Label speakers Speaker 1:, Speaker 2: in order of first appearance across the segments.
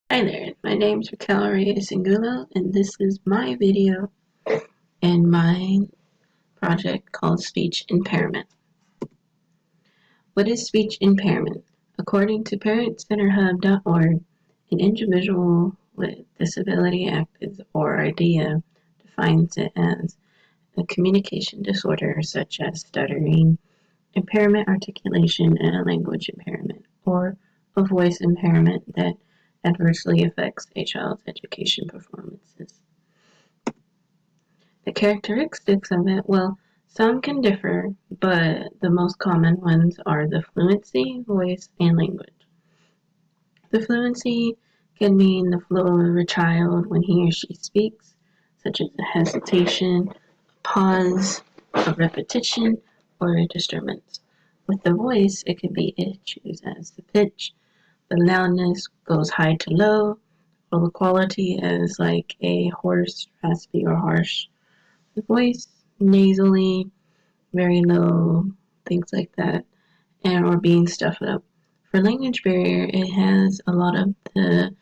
Speaker 1: Hi there, my name's Raquel Reyes Angulo, and this is my video and my project called Speech Impairment. What is speech impairment? According to ParentCenterHub.org, an individual with disability act or idea defines it as a communication disorder such as stuttering, impairment articulation, and a language impairment, or a voice impairment that adversely affects a child's education performances. The characteristics of it, well, some can differ, but the most common ones are the fluency, voice, and language. The fluency can mean the flow of a child when he or she speaks, such as a hesitation, a pause, a repetition, or a disturbance. With the voice, it could be issues as the pitch, the loudness goes high to low, or the quality as like a hoarse, raspy, or harsh. The voice, nasally, very low, things like that, and or being stuffed up. For language barrier, it has a lot of the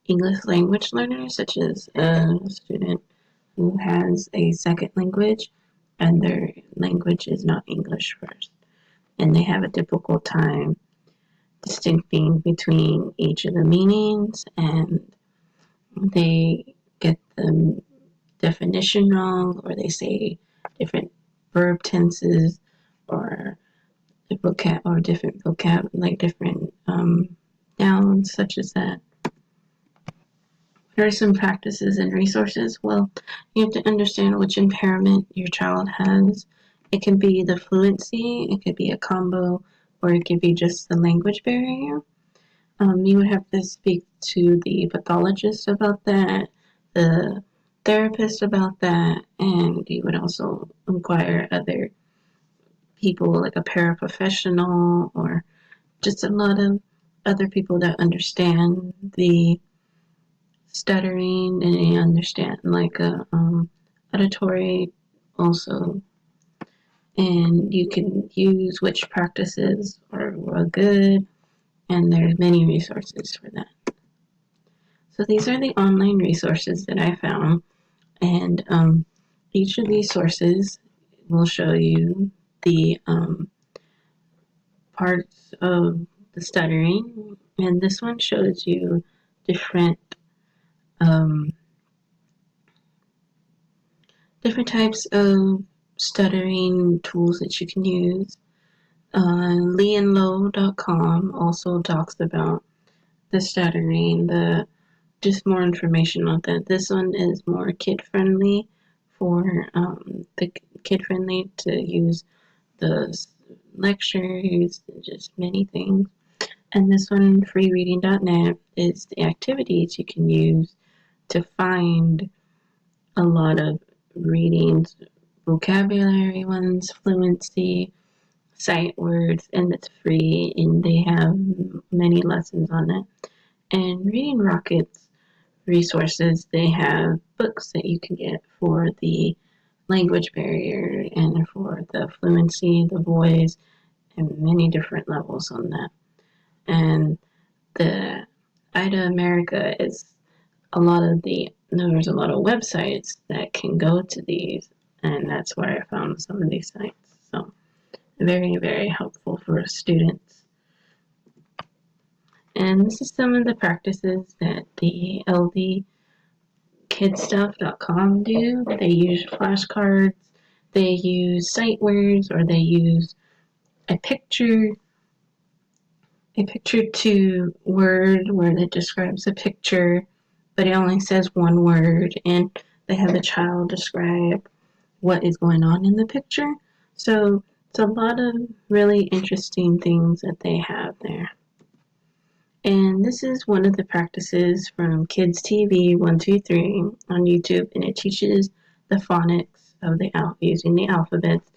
Speaker 1: English language learners, such as a student who has a second language and their language is not English first, and they have a difficult time distincting between each of the meanings, and they get the definition wrong, or they say different verb tenses, or different vocab, like different nouns, such as that. What are some practices and resources? Well, you have to understand which impairment your child has. It can be the fluency, it could be a combo, or it could be just the language barrier. You would have to speak to the pathologist about that, the therapist about that, and you would also inquire other people like a paraprofessional or just a lot of other people that understand the stuttering and they understand like a auditory also, and you can use which practices are good, and there's many resources for that. So these are the online resources that I found, and each of these sources will show you the parts of the stuttering, and this one shows you different um, different types of stuttering tools that you can use. Leonlow.com also talks about the stuttering, the just more information on that. This one is more kid friendly for the kid friendly to use the lectures, just many things. And this one, freereading.net, is the activities you can use to find a lot of readings, vocabulary ones, fluency, sight words, and it's free, and they have many lessons on it. And Reading Rockets resources, they have books that you can get for the language barrier and for the fluency, the voice, and many different levels on that. And the IDA America is there's a lot of websites that can go to these, and that's where I found some of these sites. So very, very helpful for students. And this is some of the practices that the ldkidstuff.com do. They use flashcards, they use sight words, or they use a picture to word where it describes a picture, but it only says one word, and they have the child describe what is going on in the picture. So it's a lot of really interesting things that they have there. And this is one of the practices from Kids TV 123 on YouTube, and it teaches the phonics of the using the alphabets,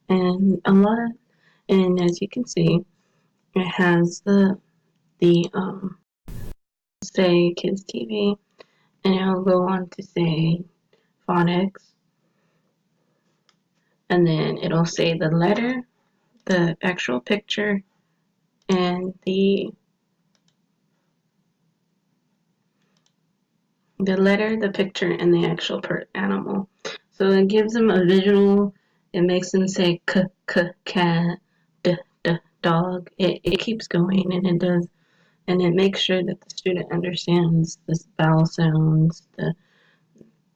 Speaker 1: and and as you can see, it has the say Kids TV, and it'll go on to say phonics, and then it'll say the letter, the actual picture, and the the letter, the picture, and the actual animal. So it gives them a visual. It makes them say cat, dog. It keeps going, and it does, and it makes sure that the student understands the vowel sounds, the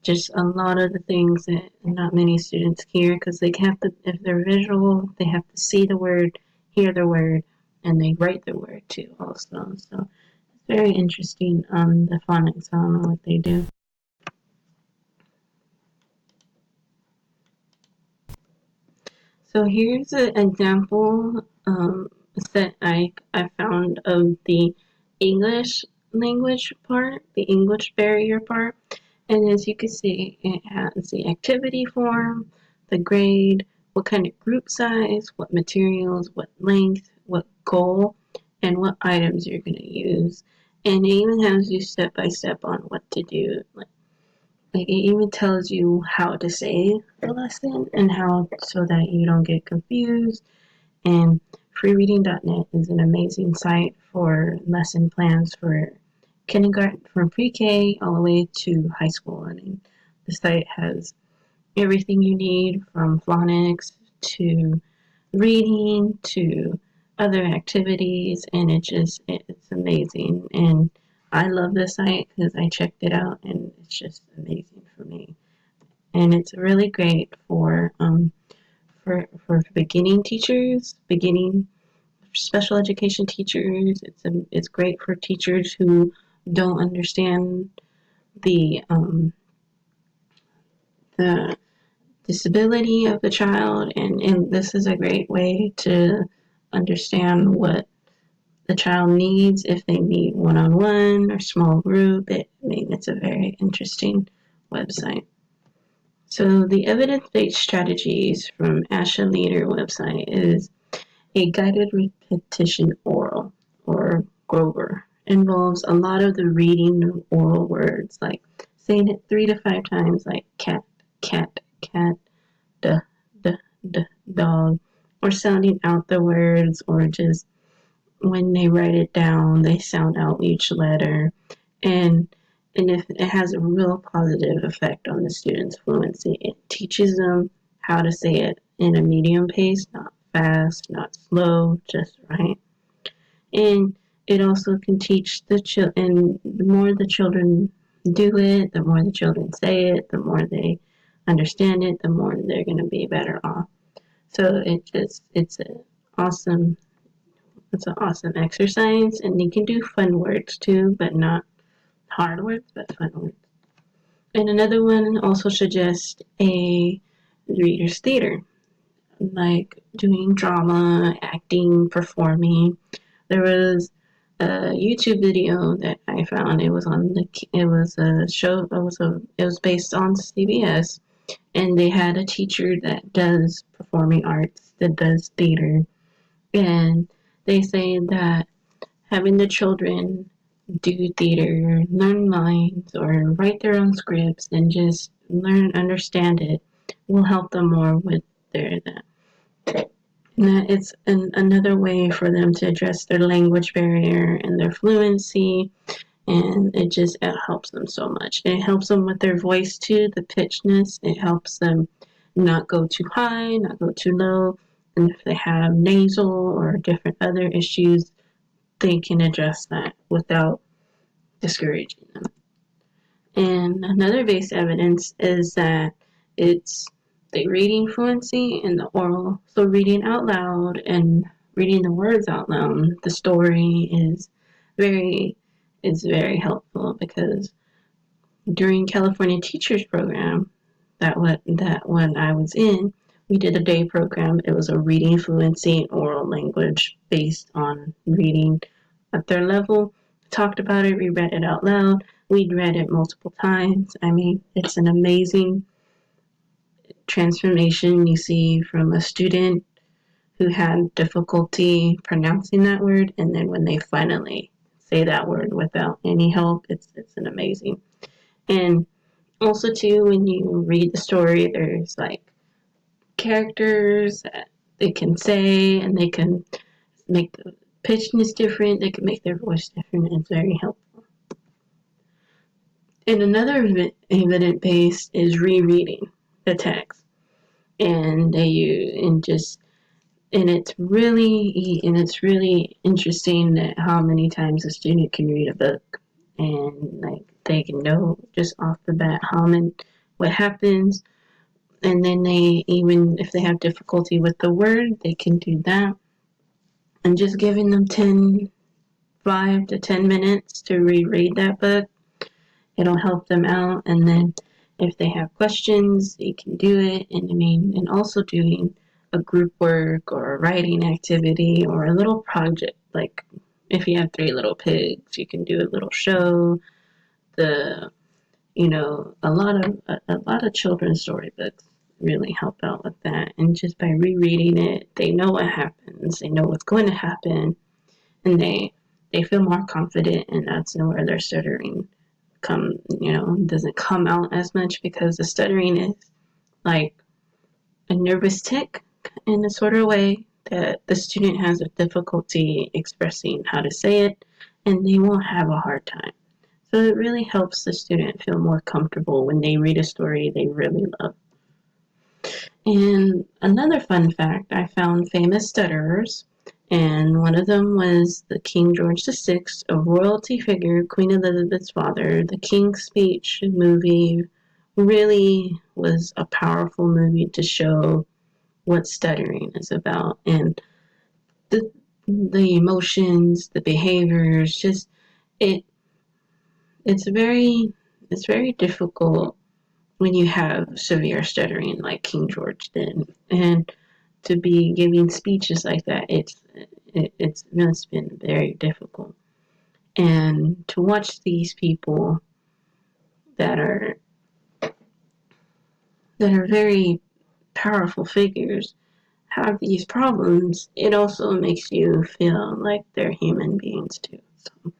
Speaker 1: just a lot of the things that not many students hear because they have to, if they're visual, they have to see the word, hear the word, and they write the word too also. So it's very interesting on the phonics on what they do. So here's an example that I found of the English language part, the English barrier part. And as you can see, it has the activity form, the grade, what kind of group size, what materials, what length, what goal, and what items you're going to use. And it even has you step by step on what to do. Like it even tells you how to say the lesson and how so that you don't get confused. And freereading.net is an amazing site for lesson plans for kindergarten, from pre-K all the way to high school. I mean, the site has everything you need from phonics to reading to other activities, and it's amazing. And I love this site because I checked it out, and it's just amazing for me. And it's really great for beginning teachers, beginning special education teachers. It's great for teachers who don't understand the disability of the child, and this is a great way to understand what the child needs if they need one-on-one or small group. I mean, it's a very interesting website. So the evidence-based strategies from ASHA Leader website is a guided repetition oral, or Grover, involves a lot of the reading oral words, like saying it 3 to 5 times, like cat, cat, cat, duh, duh, duh, dog, or sounding out the words, or just when they write it down, they sound out each letter. And if it has a real positive effect on the student's fluency, it teaches them how to say it in a medium pace, not fast, not slow, just right. And it also can teach the children, and the more the children do it, the more the children say it, the more they understand it, the more they're going to be better off. So awesome, it's an awesome exercise, and you can do fun words too, but not hard words, but fun words. And another one also suggests a reader's theater, like doing drama, acting, performing. There was a YouTube video that I found. It was on it was a show. It was based on CBS, and they had a teacher that does performing arts, that does theater, and they say that having the children do theater, learn lines, or write their own scripts, and just understand it, will help them more with that. And that it's another way for them to address their language barrier and their fluency, and it helps them so much. It helps them with their voice too, the pitchness. It helps them not go too high, not go too low, and if they have nasal or different other issues, they can address that without discouraging them. And another base evidence is that it's the reading fluency and the oral. So reading out loud and reading the words out loud, the story very very helpful, because during California Teachers Program, that when I was in, we did a day program. It was a reading fluency and oral language based on reading at their level. Talked about it, we read it out loud. We'd read it multiple times. I mean, it's an amazing transformation you see from a student who had difficulty pronouncing that word, and then when they finally say that word without any help, it's an amazing. And also too, when you read the story, there's like characters that they can say, and they can make the pitchness different, they can make their voice different. It's very helpful. And another evidence-based is rereading the text. And it's really interesting that how many times a student can read a book, and like they can know just off the bat what happens, and then they, even if they have difficulty with the word, they can do that. And just giving them 5 to 10 minutes to reread that book, it'll help them out. And then if they have questions, they can do it. And also doing a group work or a writing activity or a little project. Like if you have 3 little pigs, you can do a little show. The a lot of children's storybooks really help out with that. And just by rereading it, they know what happens. They know what's going to happen, and they feel more confident. And that's where their stuttering doesn't come out as much, because the stuttering is like a nervous tick in a sort of way that the student has a difficulty expressing how to say it, and they won't have a hard time. So it really helps the student feel more comfortable when they read a story they really love. And another fun fact, I found famous stutterers, and one of them was the King George VI, a royalty figure, Queen Elizabeth's father. The King's Speech movie really was a powerful movie to show what stuttering is about, and the emotions, the behaviors, just it it's very difficult when you have severe stuttering like King George did, and to be giving speeches like that, it's been very difficult. And to watch these people that are very powerful figures have these problems, it also makes you feel like they're human beings too. So,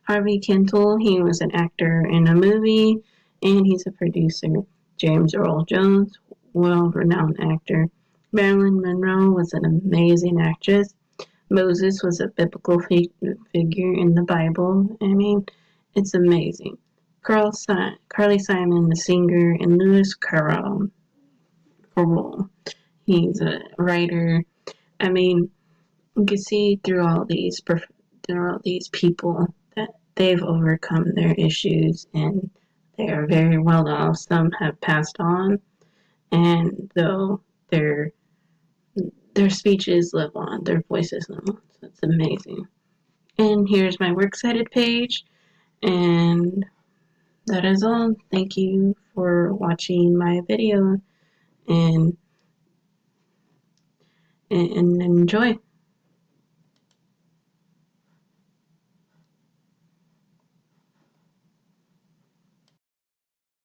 Speaker 1: Harvey Keitel, he was an actor in a movie, and he's a producer. James Earl Jones, well-renowned actor. Marilyn Monroe was an amazing actress. Moses was a biblical figure in the Bible. I mean, it's amazing. Carly Simon, the singer, and Lewis Carroll, he's a writer. I mean, you can see through all these people that they've overcome their issues, and they are very well off. Some have passed on, and though their speeches live on, their voices live on. So it's amazing. And here's my works cited page, and that is all. Thank you for watching my video, and enjoy.